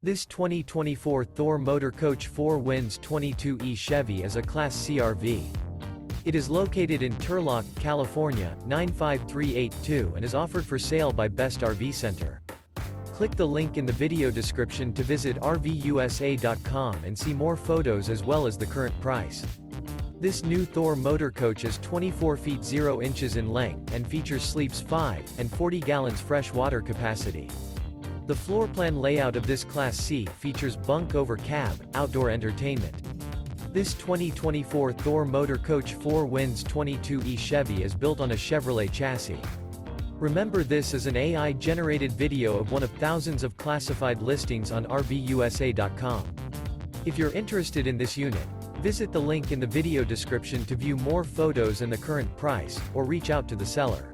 This 2024 Thor Motor Coach 4 Winds 22E Chevy is a Class C RV. It is located in Turlock, California, 95382 and is offered for sale by Best RV Center. Click the link in the video description to visit RVUSA.com and see more photos as well as the current price. This new Thor Motor Coach is 24 feet 0 inches in length and features sleeps 5 and 40 gallons fresh water capacity. The floor plan layout of this Class C features bunk over cab, outdoor entertainment. This 2024 Thor Motor Coach 4 Winds 22E Chevy is built on a Chevrolet chassis. Remember, this is an AI-generated video of one of thousands of classified listings on RVUSA.com. If you're interested in this unit, visit the link in the video description to view more photos and the current price, or reach out to the seller.